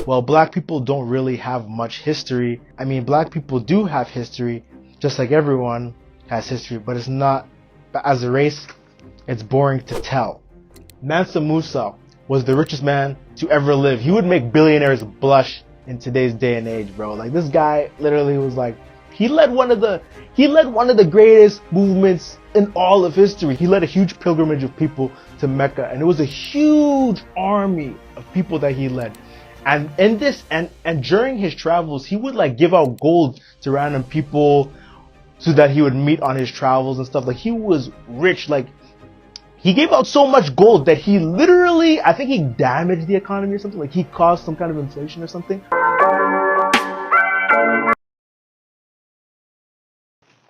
well, black people don't really have much history. I mean, black people do have history, just like everyone has history, but it's not, as a race, it's boring to tell. Mansa Musa was the richest man to ever live. He would make billionaires blush in today's day and age, bro. Like, this guy literally was like, he led one of the greatest movements in all of history. He led a huge pilgrimage of people to Mecca, and it was a huge army of people that he led. And in this, and during his travels, he would like give out gold to random people so that he would meet on his travels and stuff. Like, he was rich. Like, he gave out so much gold that he literally, I think he damaged the economy or something. Like, he caused some kind of inflation or something.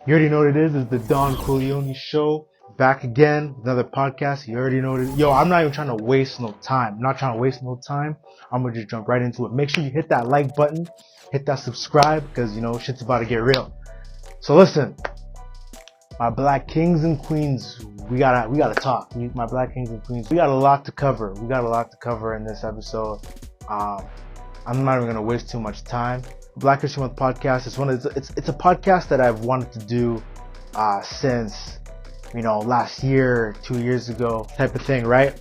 You already know what it is. It's the Don Corleone Show. Back again, another podcast. You already know what it is. Yo, I'm not even trying to waste no time. I'm not trying to waste no time. I'm going to just jump right into it. Make sure you hit that like button. Hit that subscribe, because, you know, shit's about to get real. So listen, my black kings and queens, we gotta talk. My black kings and queens, we got a lot to cover. We got a lot to cover in this episode. I'm not even gonna waste too much time. Black History Month podcast is it's a podcast that I've wanted to do since, you know, last year, 2 years ago, type of thing, right?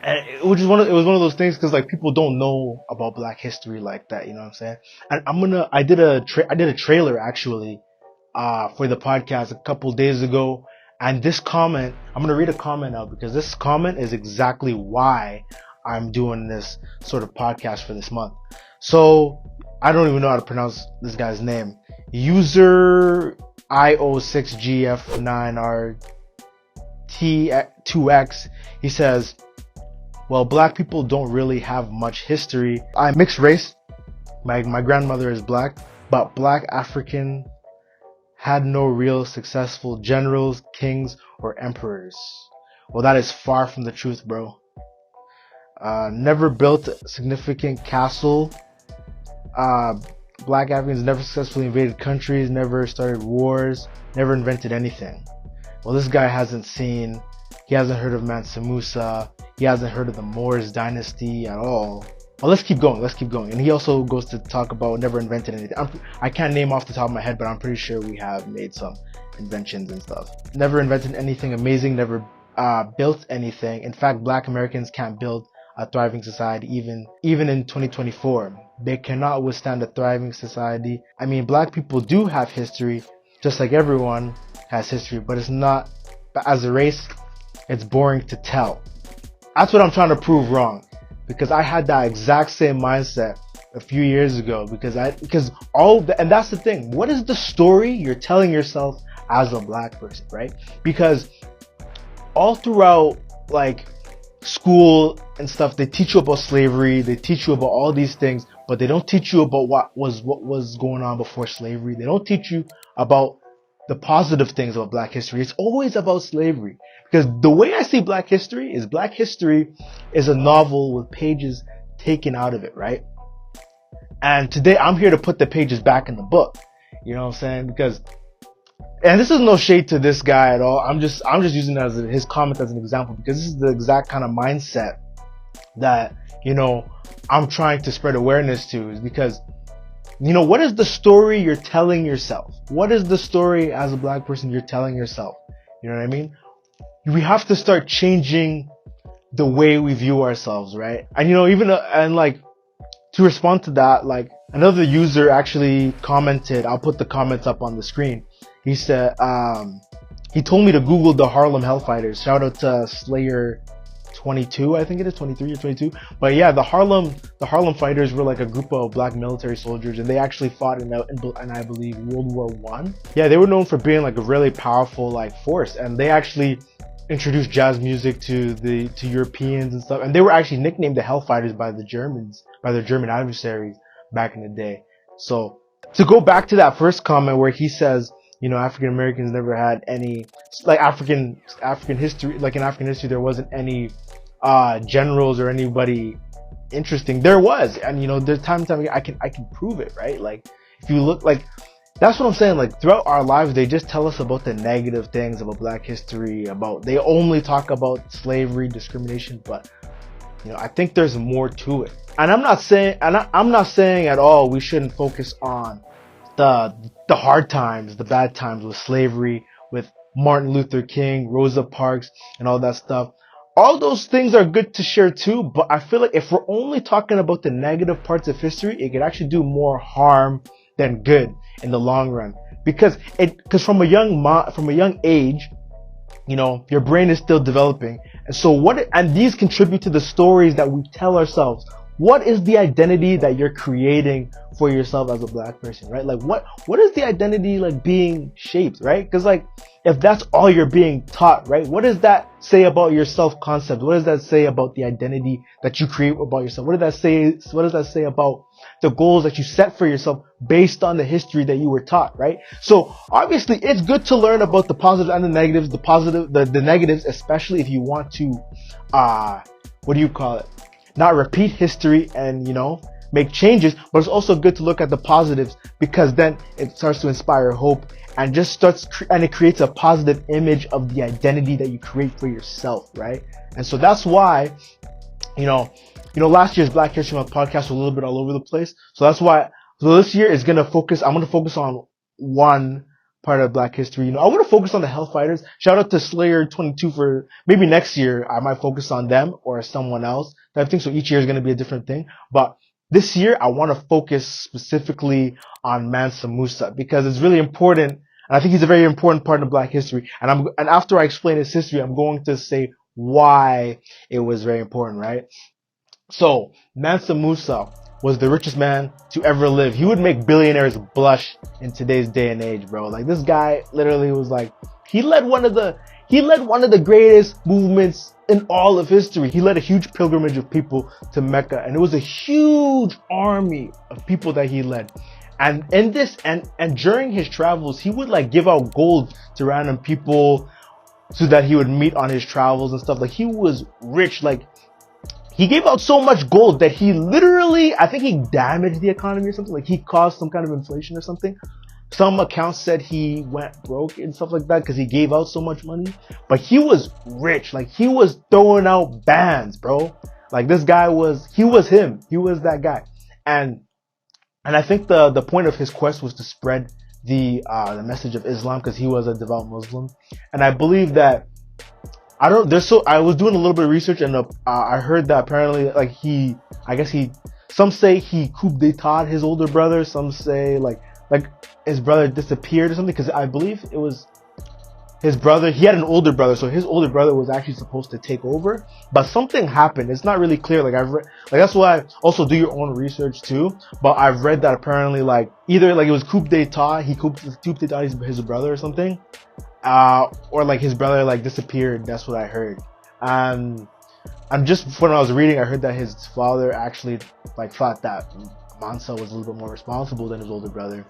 And it was one of those things, because like people don't know about black history like that, you know what I'm saying? And I did a trailer actually for the podcast a couple days ago, and this comment, I'm gonna read a comment out, because this comment is exactly why I'm doing this sort of podcast for this month. So I don't even know how to pronounce this guy's name. User IO6GF9RT2X. He says, well, black people don't really have much history. I'm mixed race. My grandmother is black, but black African had no real successful generals, kings, or emperors. Well, that is far from the truth, bro. Never built a significant castle. Black Africans never successfully invaded countries, never started wars, never invented anything. Well, this guy he hasn't heard of Mansa Musa, he hasn't heard of the Moors dynasty at all. Well, let's keep going. And he also goes to talk about never invented anything. I can't name off the top of my head, but I'm pretty sure we have made some inventions and stuff. Never invented anything amazing, never built anything. In fact, black Americans can't build a thriving society even in 2024. They cannot withstand a thriving society. I mean, black people do have history, just like everyone has history, but it's not, as a race, it's boring to tell. That's what I'm trying to prove wrong, because I had that exact same mindset a few years ago, and that's the thing. What is the story you're telling yourself as a black person, right? Because all throughout, like, school and stuff, they teach you about slavery, they teach you about all these things, but they don't teach you about what was going on before slavery. They don't teach you about the positive things about black history. It's always about slavery, because the way I see black history is a novel with pages taken out of it, right? And today I'm here to put the pages back in the book. You know what I'm saying? Because, and this is no shade to this guy at all. I'm just using his comment as an example, because this is the exact kind of mindset that, you know, I'm trying to spread awareness to, is because, you know, what is the story you're telling yourself? What is the story as a black person you're telling yourself? You know what I mean? We have to start changing the way we view ourselves, right? And, you know, and like, to respond to that, like, another user actually commented, I'll put the comments up on the screen. He said, he told me to Google the Harlem Hellfighters. Shout out to Slayer 22, I think it is 23 or 22. But yeah, the Harlem Fighters were like a group of black military soldiers, and they actually fought in I believe World War I. Yeah, they were known for being like a really powerful like force, and they actually introduced jazz music to Europeans and stuff. And they were actually nicknamed the Hellfighters by the Germans, by their German adversaries back in the day. So to go back to that first comment where he says, you know, African Americans never had any, like, African history, like in African history, there wasn't any generals or anybody interesting. There was, and you know, there's time and time again, I can prove it, right? Like, if you look, like, that's what I'm saying. Like, throughout our lives, they just tell us about the negative things about black history, they only talk about slavery, discrimination, but I think there's more to it. And I'm not saying at all we shouldn't focus on the hard times, the bad times with slavery, with Martin Luther King, Rosa Parks, and all that stuff. All those things are good to share too, but I feel like if we're only talking about the negative parts of history, it could actually do more harm than good in the long run. Because from a young age, your brain is still developing. And so and these contribute to the stories that we tell ourselves. What is the identity that you're creating for yourself as a black person, right? Like what is the identity like being shaped, right? Because like if that's all you're being taught, right? What does that say about your self-concept? What does that say about the identity that you create about yourself? What does that say about the goals that you set for yourself based on the history that you were taught, right? So obviously it's good to learn about the positives and the negatives, the negatives, especially if you want to, not repeat history and, make changes, but it's also good to look at the positives because then it starts to inspire hope and it creates a positive image of the identity that you create for yourself, right? And so that's why, last year's Black History Month podcast was a little bit all over the place. So that's why, this year I'm going to focus on one part of Black history. I want to focus on the Hell Fighters. Shout out to Slayer 22 for maybe next year I might focus on them or someone else type thing. So each year is going to be a different thing. But this year I want to focus specifically on Mansa Musa because it's really important. And I think he's a very important part of Black history. And after I explain his history, I'm going to say why it was very important, right? So Mansa Musa was the richest man to ever live. He would make billionaires blush in today's day and age, bro. Like this guy literally was like, he led one of the greatest movements in all of history. He led a huge pilgrimage of people to Mecca, and it was a huge army of people that he led. And in this, and during his travels, he would like give out gold to random people so that he would meet on his travels and stuff. Like he was rich, like he gave out so much gold that he literally, I think he damaged the economy or something. Like he caused some kind of inflation or something. Some accounts said he went broke and stuff like that because he gave out so much money. But he was rich. Like he was throwing out bands, bro. Like this guy he was him. He was that guy. And I think the point of his quest was to spread the message of Islam because he was a devout Muslim. And I believe that I was doing a little bit of research and I heard that apparently like some say he coup d'etat his older brother, some say like his brother disappeared or something because I believe it was his brother. He had an older brother, so his older brother was actually supposed to take over, but something happened. It's not really clear. Like I've read, like that's why also do your own research too. But I've read that apparently like either like it was coup d'etat, he coup d'etat his brother or something. Or like his brother like disappeared. That's what I heard. And just when I was reading, I heard that his father actually like thought that Mansa was a little bit more responsible than his older brother,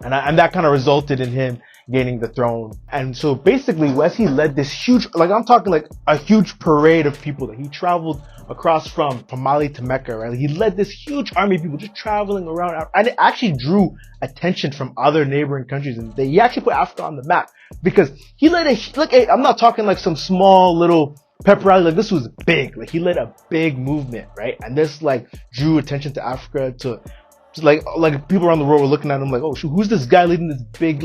and that kind of resulted in him gaining the throne. And so basically, as he led this huge, like I'm talking like a huge parade of people that he traveled across from Mali to Mecca, right? Like he led this huge army of people just traveling around, and it actually drew attention from other neighboring countries, and he actually put Africa on the map because he led I'm not talking like some small little pep rally. Like this was big. Like he led a big movement, right? And this like drew attention to Africa, to just like people around the world were looking at him like, oh shoot, who's this guy leading this big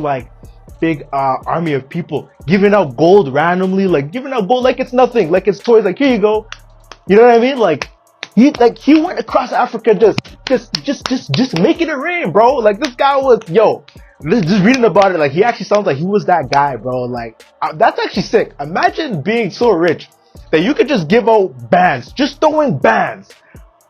army of people, giving out gold randomly, like giving out gold like it's nothing, like it's toys, like here you go. You know what I mean? Like he went across Africa just making it rain, bro. Like this guy was, just reading about it, like he actually sounds like he was that guy, bro. Like that's actually sick. Imagine being so rich that you could just give out bands, just throwing bands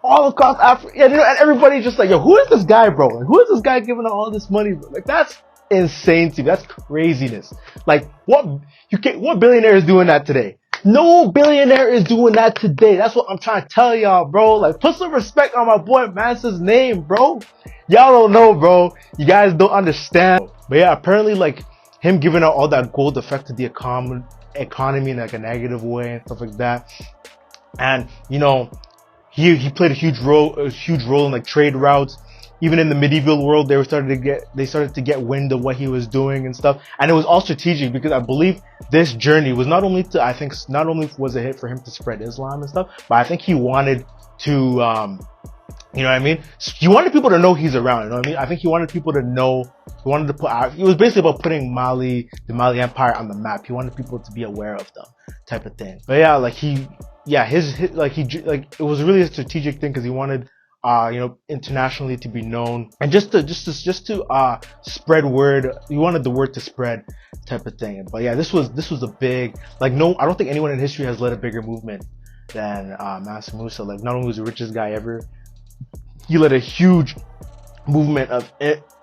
all across Africa, and everybody's just like, yo, who is this guy, bro? Like, who is this guy giving out all this money, bro? Like that's insane to me. That's craziness. Like what billionaire is doing that today? No billionaire is doing that today. That's what I'm trying to tell y'all, bro. Like put some respect on my boy Mansa's name, bro. Y'all don't know, bro. You guys don't understand. But yeah, apparently like him giving out all that gold affected the economy in like a negative way and stuff like that. And he played a huge role in like trade routes. even in the medieval world, they started to get wind of what he was doing and stuff. And it was all strategic because I believe this journey was not only was a hit for him to spread Islam and stuff, but I think he wanted to, you know what I mean? He wanted people to know he's around, you know what I mean? I think he wanted people to know, he wanted to put out, it was basically about putting the Mali Empire on the map. He wanted people to be aware of them, type of thing. But yeah, like it was really a strategic thing because he wanted, you know, internationally to be known and just to spread word. He wanted the word to spread, type of thing. But yeah, this was a big, like, no, I don't think anyone in history has led a bigger movement than Mansa Musa. Like, not only was he the richest guy ever, he led a huge movement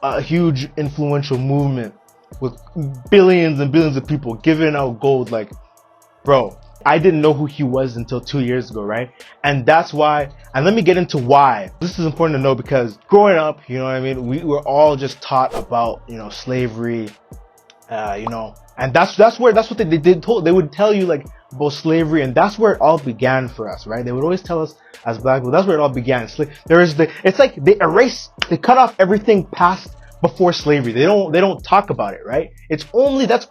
a huge influential movement with billions and billions of people giving out gold. Like, bro, I didn't know who he was until 2 years ago, right? And that's why, and let me get into why. This is important to know because growing up, you know what I mean, we were all just taught about, you know, slavery, you know, and that's what they would tell you, like, about slavery, and that's where it all began for us, right? They would always tell us as black people, that's where it all began. It's like they cut off everything past before slavery. They don't talk about it, right? That's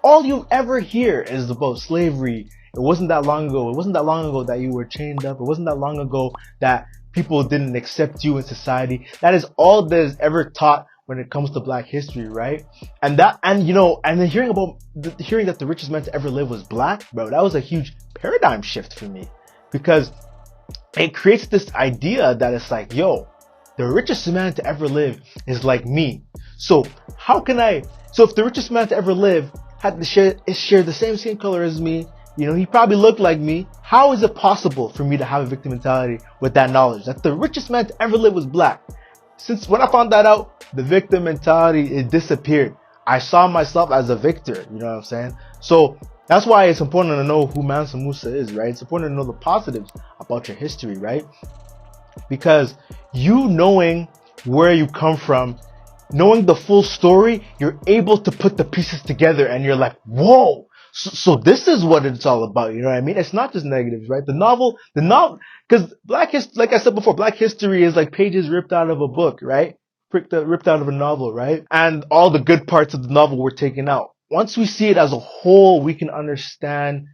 all you ever hear is about slavery. It wasn't that long ago. It wasn't that long ago that you were chained up. It wasn't that long ago that people didn't accept you in society. That is all that is ever taught when it comes to black history, right? And you know, and then hearing that the richest man to ever live was black, bro, that was a huge paradigm shift for me, because it creates this idea that it's like, yo, the richest man to ever live is like me. So if the richest man to ever live had to share the same skin color as me, you know, he probably looked like me, how is it possible for me to have a victim mentality with that knowledge that the richest man to ever live was black? Since when I found that out, the victim mentality, it disappeared. I saw myself as a victor, you know what I'm saying? So that's why it's important to know who Mansa Musa is, right? It's important to know the positives about your history, right? Because you knowing where you come from, knowing the full story, you're able to put the pieces together and you're like, whoa, so this is what it's all about, you know what I mean? It's not just negatives, right? The novel, because like I said before, black history is like pages ripped out of a book, right? Ripped out of a novel, right? And all the good parts of the novel were taken out. Once we see it as a whole, we can understand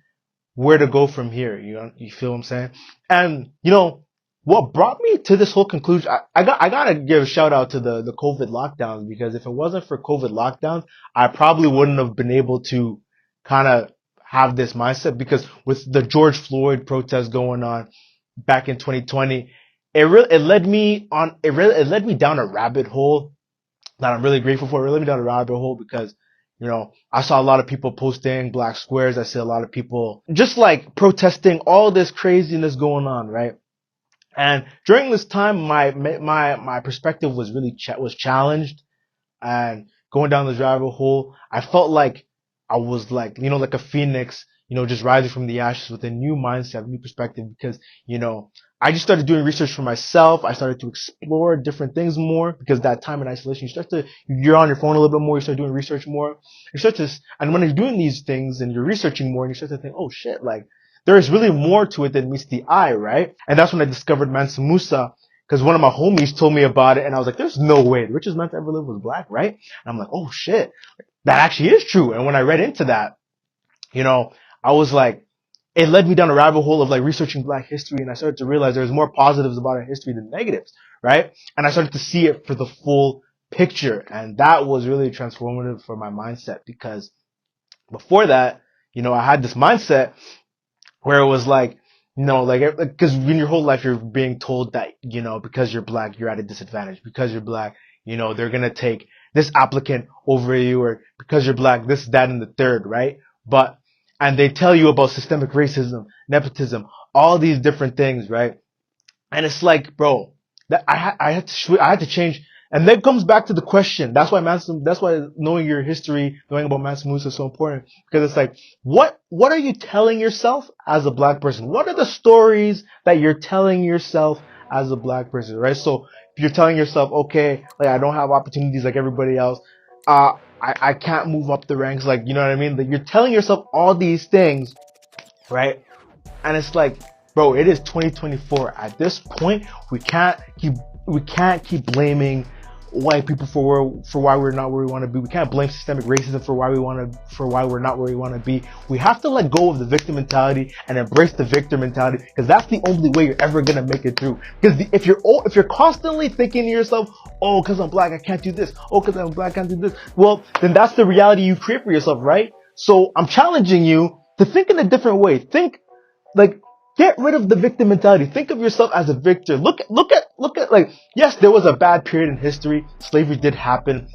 where to go from here. You feel what I'm saying? And you know what brought me to this whole conclusion? I gotta give a shout out to the COVID lockdowns, because if it wasn't for COVID lockdowns, I probably wouldn't have been able to kind of have this mindset, because with the George Floyd protests going on back in 2020, it led me down a rabbit hole that I'm really grateful for. It led me down a rabbit hole because, you know, I saw a lot of people posting black squares. I see a lot of people just like protesting all this craziness going on, right? And during this time, my perspective was really was challenged, and going down this rabbit hole, I felt like I was like, you know, like a phoenix, you know, just rising from the ashes with a new mindset, a new perspective, because, you know, I just started doing research for myself. I started to explore different things more, because that time in isolation, you're on your phone a little bit more, you start doing research more. And when you're doing these things and you're researching more, and you start to think, oh shit, like, there is really more to it than meets the eye, right? And that's when I discovered Mansa Musa, because one of my homies told me about it, and I was like, there's no way the richest man to ever live was black, right? And I'm like, oh shit, that actually is true. And when I read into that, you know, I was like, it led me down a rabbit hole of like researching black history, and I started to realize there's more positives about our history than negatives, right? And I started to see it for the full picture, and that was really transformative for my mindset, because before that, you know, I had this mindset where it was like, you know, like, because in your whole life you're being told that, you know, because you're black, you're at a disadvantage. Because you're black, you know, they're gonna take this applicant over you, or because you're black, this, that, and the third, right? And they tell you about systemic racism, nepotism, all these different things, right? And it's like, bro, that I had to change. And then comes back to the question. That's why knowing your history, knowing about Mansa Musa is so important. Because it's like, what are you telling yourself as a black person? What are the stories that you're telling yourself as a black person, right? So if you're telling yourself, okay, like, I don't have opportunities like everybody else, I can't move up the ranks, like, you know what I mean? Like, you're telling yourself all these things, right? And it's like, bro, it is 2024. At this point, we can't keep blaming white people for why we're not where we want to be. We can't blame systemic racism for why we're not where we want to be. We have to let go of the victim mentality and embrace the victor mentality, because that's the only way you're ever gonna make it through. Because if you're constantly thinking to yourself, oh, because I'm black I can't do this, oh, because I'm black I can't do this, well, then that's the reality you create for yourself, right? So I'm challenging you to think in a different way. Think like, get rid of the victim mentality. Think of yourself as a victor. Look at like, yes, there was a bad period in history. Slavery did happen.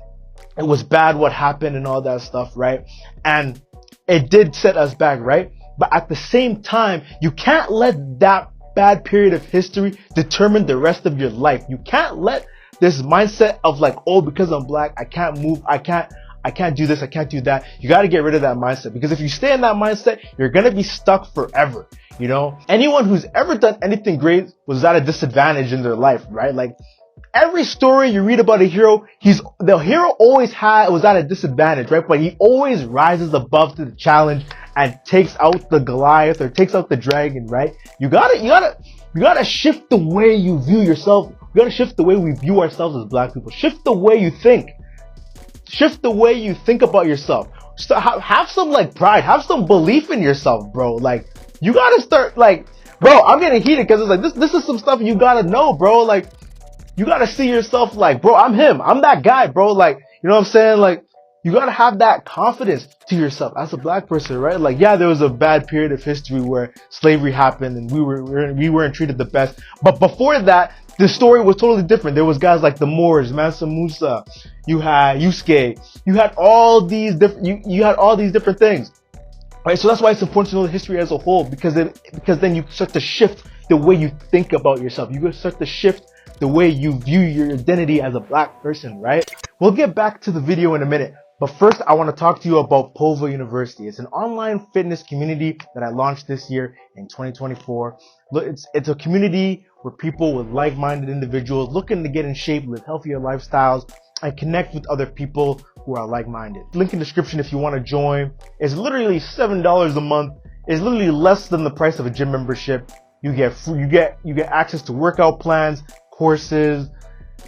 It was bad what happened and all that stuff, right? And it did set us back, right? But at the same time, you can't let that bad period of history determine the rest of your life. You can't let this mindset of like, oh, because I'm black, I can't move, I can't do this, I can't do that. You got to get rid of that mindset, because if you stay in that mindset, you're going to be stuck forever. You know, anyone who's ever done anything great was at a disadvantage in their life, right? Like, every story you read about a hero, the hero always was at a disadvantage, right? But he always rises above to the challenge and takes out the Goliath or takes out the dragon, right? You gotta shift the way you view yourself. You gotta shift the way we view ourselves as black people. Shift the way you think. Shift the way you think about yourself. So have some like pride. Have some belief in yourself, bro. Like, you gotta start like, bro, I'm getting heated because it's like, this is some stuff you gotta know, bro. Like, you gotta see yourself like, bro, I'm him. I'm that guy, bro. Like, you know what I'm saying? Like, you gotta have that confidence to yourself as a black person, right? Like, yeah, there was a bad period of history where slavery happened and we weren't treated the best. But before that, the story was totally different. There was guys like the Moors, MANSA MUSA, you had Yusuke, you had all these different, you had all these different things. Right, so that's why it's important to know the history as a whole, because then you start to shift the way you think about yourself. You start to shift the way you view your identity as a black person, right? We'll get back to the video in a minute, but first I want to talk to you about Pova University. It's an online fitness community that I launched this year in 2024. It's a community where people with like-minded individuals looking to get in shape, live healthier lifestyles, and connect with other people who are like-minded. Link in the description if you want to join. It's literally $7 a month. It's literally less than the price of a gym membership. You get access to workout plans, courses.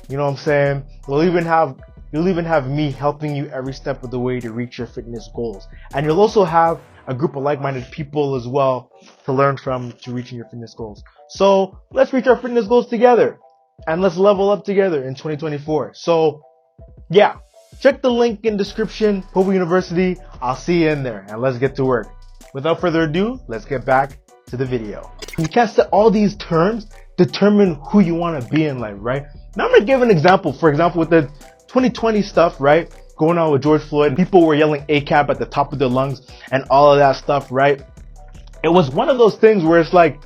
You know what I'm saying? You'll even have me helping you every step of the way to reach your fitness goals. And you'll also have a group of like-minded people as well to learn from to reaching your fitness goals. So let's reach our fitness goals together and let's level up together in 2024. So yeah, check the link in description, Pova University. I'll see you in there and let's get to work. Without further ado, let's get back to the video. You can't let all these terms determine who you want to be in life, right? Now I'm going to give an example. For example, with the 2020 stuff, right? Going on with George Floyd, people were yelling ACAB at the top of their lungs and all of that stuff, right? It was one of those things where it's like,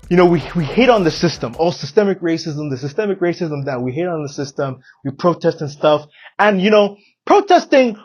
you know, we hate on the system. Oh, systemic racism, the systemic racism that we hate on the system. We protest and stuff. And, you know, protesting,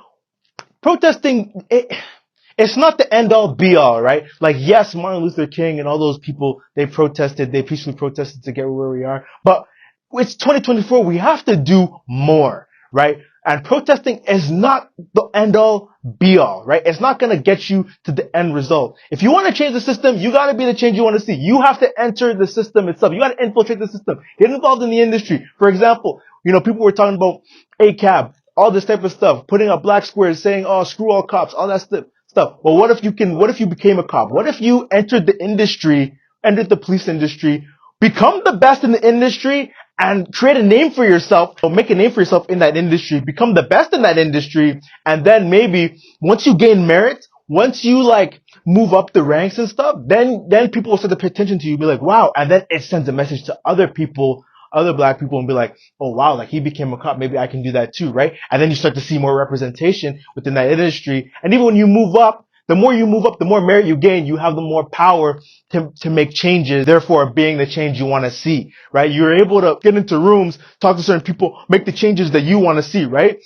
it's not the end all be all, right? Like, yes, Martin Luther King and all those people, they peacefully protested to get where we are. But it's 2024. We have to do more, right? And protesting is not the end all be all, right? It's not going to get you to the end result. If you want to change the system, you got to be the change you want to see. You have to enter the system itself. You got to infiltrate the system. Get involved in the industry. For example, you know, people were talking about ACAB, all this type of stuff, putting up black squares, saying, oh, screw all cops, all that stuff. But what if you became a cop? What if you entered the police industry, become the best in the industry, and create a name for yourself, or make a name for yourself in that industry, become the best in that industry, and then maybe once you gain merit, once you like move up the ranks and stuff, then people will start to pay attention to you, be like, wow, and then it sends a message to other people, other black people, and be like, oh wow, like he became a cop, maybe I can do that too, right? And then you start to see more representation within that industry, and even when you move up, the more you move up, the more merit you gain, you have the more power to make changes, therefore being the change you want to see, right? You're able to get into rooms, talk to certain people, make the changes that you want to see, right?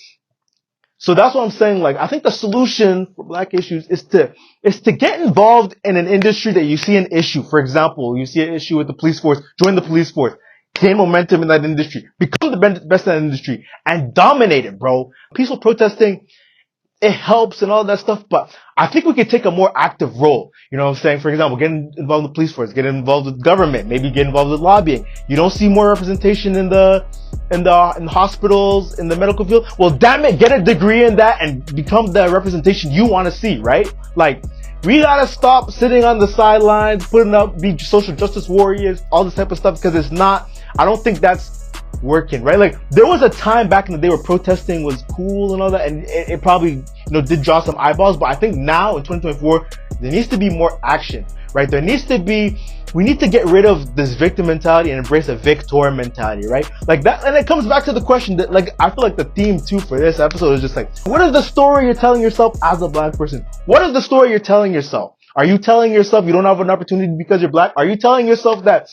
So that's what I'm saying. Like, I think the solution for black issues is to get involved in an industry that you see an issue. For example, you see an issue with the police force, join the police force, gain momentum in that industry, become the best in that industry, and dominate it, bro. Peaceful protesting, it helps and all that stuff, but I think we could take a more active role. You know what I'm saying? For example, getting involved with the police force, get involved with government, maybe get involved with lobbying. You don't see more representation in the in the hospitals, in the medical field. Well, damn it, get a degree in that and become the representation you want to see, right? Like, we gotta stop sitting on the sidelines, putting up, be social justice warriors, all this type of stuff, because it's not, I don't think that's working, right? Like, there was a time back in the day where protesting was cool and all that, and it probably, you know, did draw some eyeballs, but I think now in 2024, there needs to be more action, right? There needs to be, we need to get rid of this victim mentality and embrace a victor mentality, right? Like that, and it comes back to the question that, like, I feel like the theme too for this episode is just like, what is the story you're telling yourself as a black person? What is the story you're telling yourself? Are you telling yourself you don't have an opportunity because you're black? Are you telling yourself that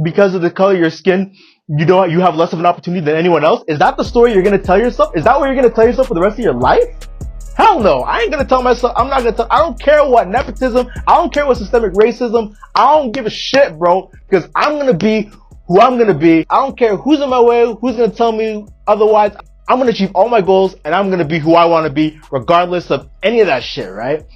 because of the color of your skin, you have less of an opportunity than anyone else? Is that the story you're gonna tell yourself? Is that what you're gonna tell yourself for the rest of your life? Hell no, I ain't gonna tell myself, I don't care what nepotism, I don't care what systemic racism, I don't give a shit, bro, because I'm gonna be who I'm gonna be. I don't care who's in my way, who's gonna tell me otherwise. I'm gonna achieve all my goals, and I'm gonna be who I wanna be, regardless of any of that shit, right?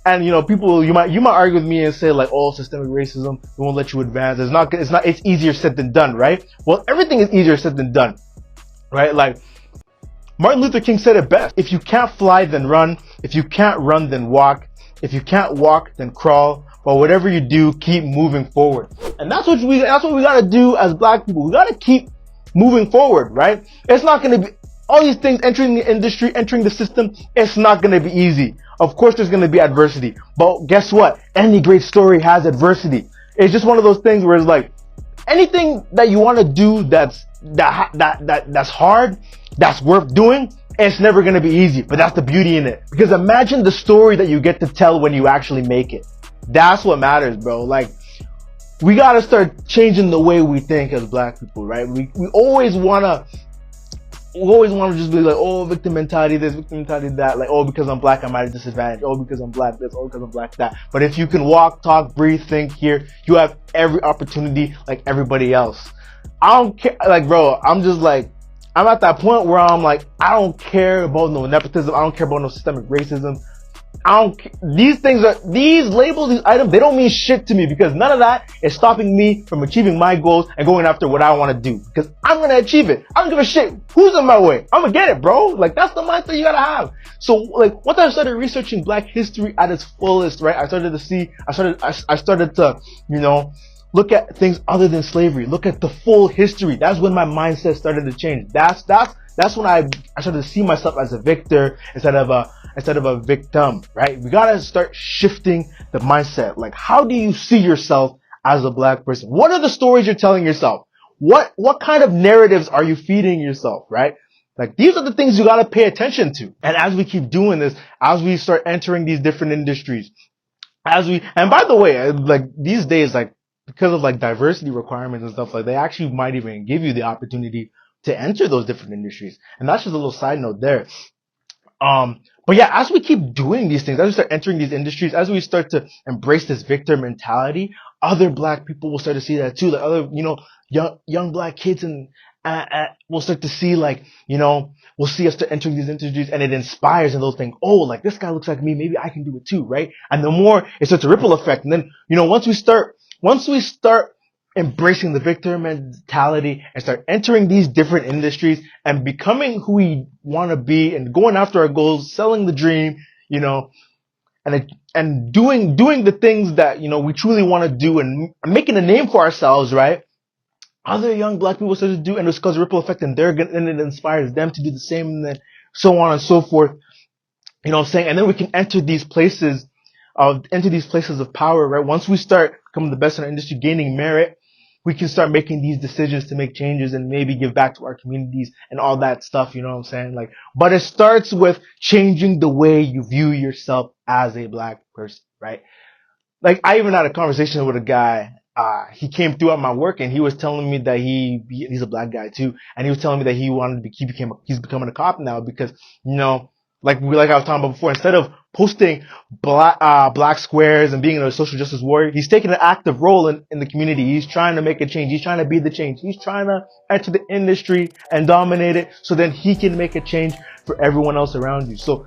And, you know, people, you might argue with me and say like, oh, systemic racism, it won't let you advance. It's easier said than done, right? Well, everything is easier said than done, right? Like, Martin Luther King said it best. If you can't fly, then run. If you can't run, then walk. If you can't walk, then crawl. But whatever you do, keep moving forward. And that's what we gotta do as black people. We gotta keep moving forward, right? It's not gonna be, all these things, entering the industry, entering the system, it's not gonna be easy. Of course there's gonna be adversity. But guess what? Any great story has adversity. It's just one of those things where it's like, anything that you wanna do that's hard, that's worth doing, it's never gonna be easy, but that's the beauty in it. Because imagine the story that you get to tell when you actually make it. That's what matters, bro. Like, we gotta start changing the way we think as black people, right? We always wanna just be like, oh, victim mentality this, victim mentality that, like, oh, because I'm black, I'm at a disadvantage, oh, because I'm black this, oh, because I'm black that. But if you can walk, talk, breathe, think here, you have every opportunity like everybody else. I don't care, like, bro, I'm just like, I'm at that point where I'm like, I don't care about no nepotism. I don't care about no systemic racism. I don't care. These labels, these items, they don't mean shit to me, because none of that is stopping me from achieving my goals and going after what I want to do, because I'm going to achieve it. I don't give a shit who's in my way. I'm going to get it, bro. Like, that's the mindset you got to have. So, like, once I started researching black history at its fullest, right, I started to, you know, look at things other than slavery. Look at the full history. That's when my mindset started to change. That's when I started to see myself as a victor instead of a victim, right? We gotta start shifting the mindset. Like, how do you see yourself as a black person? What are the stories you're telling yourself? What kind of narratives are you feeding yourself, right? Like, these are the things you gotta pay attention to. And as we keep doing this, as we start entering these different industries, and by the way, like, these days, like, because of like diversity requirements and stuff, like, they actually might even give you the opportunity to enter those different industries. And that's just a little side note there. But yeah, as we keep doing these things, as we start entering these industries, as we start to embrace this victor mentality, other black people will start to see that too. Like, other, you know, young black kids and will start to see, like, you know, we'll see us entering these industries, and it inspires, and they'll think, oh, like, this guy looks like me, maybe I can do it too, right? And the more, it starts a ripple effect. And then, you know, once we start embracing the victor mentality and start entering these different industries and becoming who we want to be and going after our goals, selling the dream, you know, and doing the things that, you know, we truly want to do, and making a name for ourselves, right? Other young black people start to do, and it's cause a ripple effect, and and it inspires them to do the same, and then so on and so forth. You know what I'm saying? And then we can enter these places of power, right? Once we start becoming the best in our industry, gaining merit, we can start making these decisions to make changes and maybe give back to our communities and all that stuff, you know what I'm saying? Like, but it starts with changing the way you view yourself as a black person, right? Like, I even had a conversation with a guy, he came through at my work, and he was telling me that he's a black guy too, and he was telling me that he's becoming a cop now, because, you know, like I was talking about before, instead of posting black squares and being a social justice warrior, he's taking an active role in the community. He's trying to make a change. He's trying to be the change. He's trying to enter the industry and dominate it, so then he can make a change for everyone else around you. So,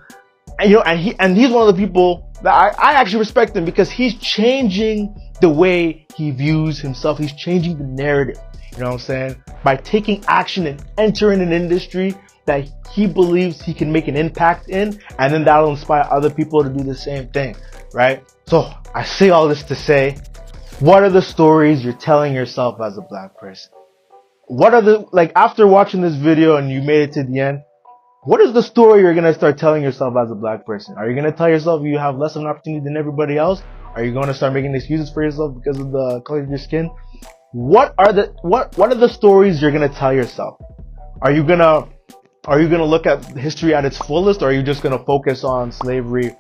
and, you know, and he's one of the people that I actually respect him, because he's changing the way he views himself. He's changing the narrative. You know what I'm saying? By taking action and entering an industry that he believes he can make an impact in, and then that'll inspire other people to do the same thing, right? So I say all this to say, what are the stories you're telling yourself as a black person? What are the, like, after watching this video and you made it to the end, what is the story you're going to start telling yourself as a black person? Are you going to tell yourself you have less of an opportunity than everybody else? Are you going to start making excuses for yourself because of the color of your skin? What are the stories you're going to tell yourself? Are you going to look at history at its fullest, or are you just going to focus on slavery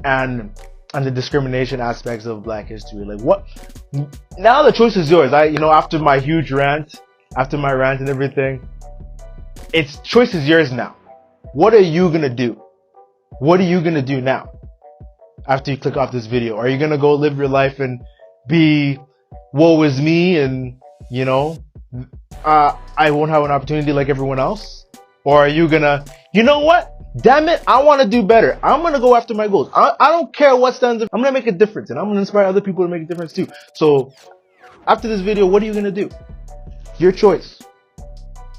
and the discrimination aspects of black history? Like, what? Now the choice is yours. After my rant and everything, it's choice is yours now. What are you going to do? What are you going to do now after you click off this video? Are you going to go live your life and be woe is me and, I won't have an opportunity like everyone else? Or are you going to, you know what? Damn it, I want to do better. I'm going to go after my goals. I don't care what stands. I'm going to make a difference, and I'm going to inspire other people to make a difference too. So after this video, what are you going to do? Your choice,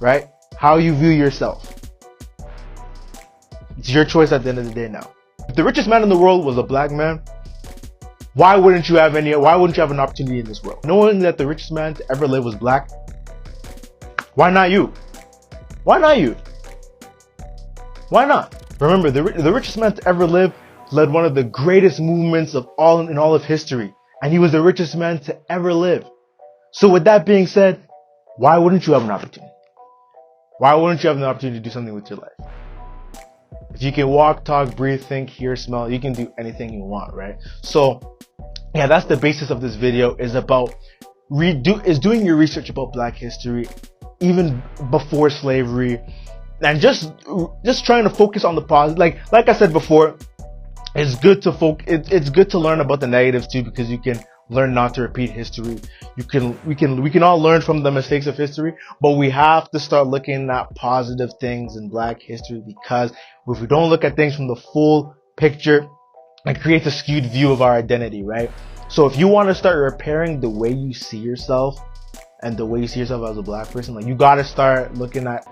right? How you view yourself. It's your choice at the end of the day now. If the richest man in the world was a black man, why wouldn't you have an opportunity in this world? Knowing that the richest man to ever live was black, why not you? Why not you? Why not? Remember, the richest man to ever live led one of the greatest movements in all of history. And he was the richest man to ever live. So with that being said, why wouldn't you have an opportunity? Why wouldn't you have an opportunity to do something with your life? If you can walk, talk, breathe, think, hear, smell, you can do anything you want, right? So, yeah, that's the basis of this video, is about doing your research about black history, even before slavery, and just trying to focus on the positive. Like I said before, it's good to learn about the negatives too, because you can learn not to repeat history. We can all learn from the mistakes of history, but we have to start looking at positive things in black history, because if we don't look at things from the full picture, it creates a skewed view of our identity, right? So if you want to start repairing the way you see yourself and the way you see yourself as a black person, like, you got to start looking at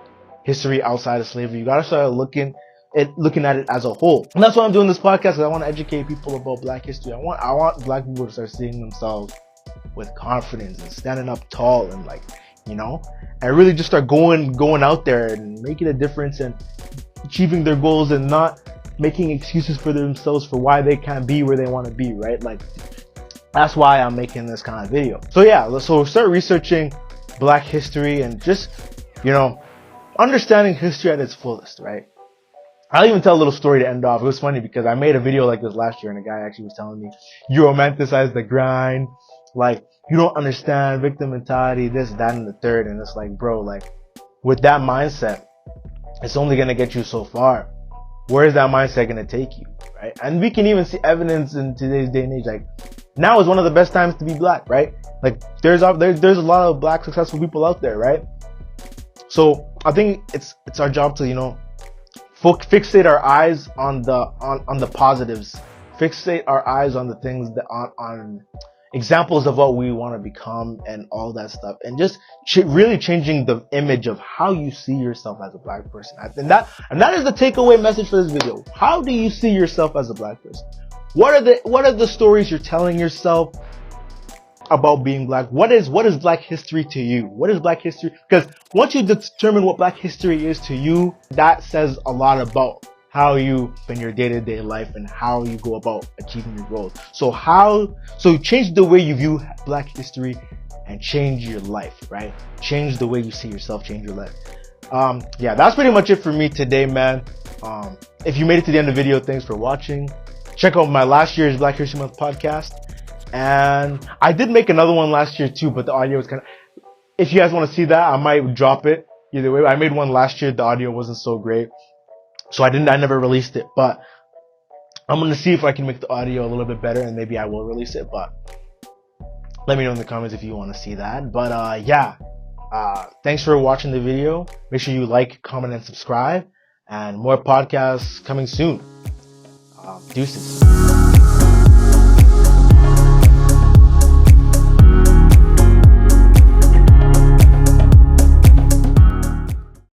history outside of slavery. You got to start looking at it as a whole. And that's why I'm doing this podcast, because I want to educate people about black history. I want black people to start seeing themselves with confidence and standing up tall, and and really just start going out there and making a difference and achieving their goals, and not making excuses for themselves for why they can't be where they want to be, right? Like, that's why I'm making this kind of video. So yeah, so start researching black history and just, understanding history at its fullest, right? I'll even tell a little story to end off. It was funny because I made a video like this last year, and a guy actually was telling me, you romanticize the grind, like, you don't understand victim mentality, this, that, and the third. And it's like, bro, like, with that mindset, it's only going to get you so far. Where is that mindset going to take you, right? And we can even see evidence in today's day and age. Like, now is one of the best times to be black, right? Like, there's a lot of black successful people out there, right? So I think it's our job to, fixate our eyes on the positives, fixate our eyes on the things that on examples of what we want to become and all that stuff, and just really changing the image of how you see yourself as a black person. And that is the takeaway message for this video. How do you see yourself as a black person? What are the stories you're telling yourself about being black? What is black history to you? What is black history? Because once you determine what black history is to you, that says a lot about how you spend your day-to-day life and how you go about achieving your goals. So change the way you view black history and change your life, right? Change the way you see yourself, change your life. Yeah, that's pretty much it for me today, man. If you made it to the end of the video, thanks for watching. Check out my last year's Black History Month podcast. And I did make another one last year too, but the audio was kind of, if you guys want to see that, I might drop it. Either way, I made one last year, the audio wasn't so great, so I never released it, but I'm going to see if I can make the audio a little bit better, and maybe I will release it, but let me know in the comments if you want to see that. But yeah, thanks for watching the video. Make sure you like, comment, and subscribe, and more podcasts coming soon. Deuces.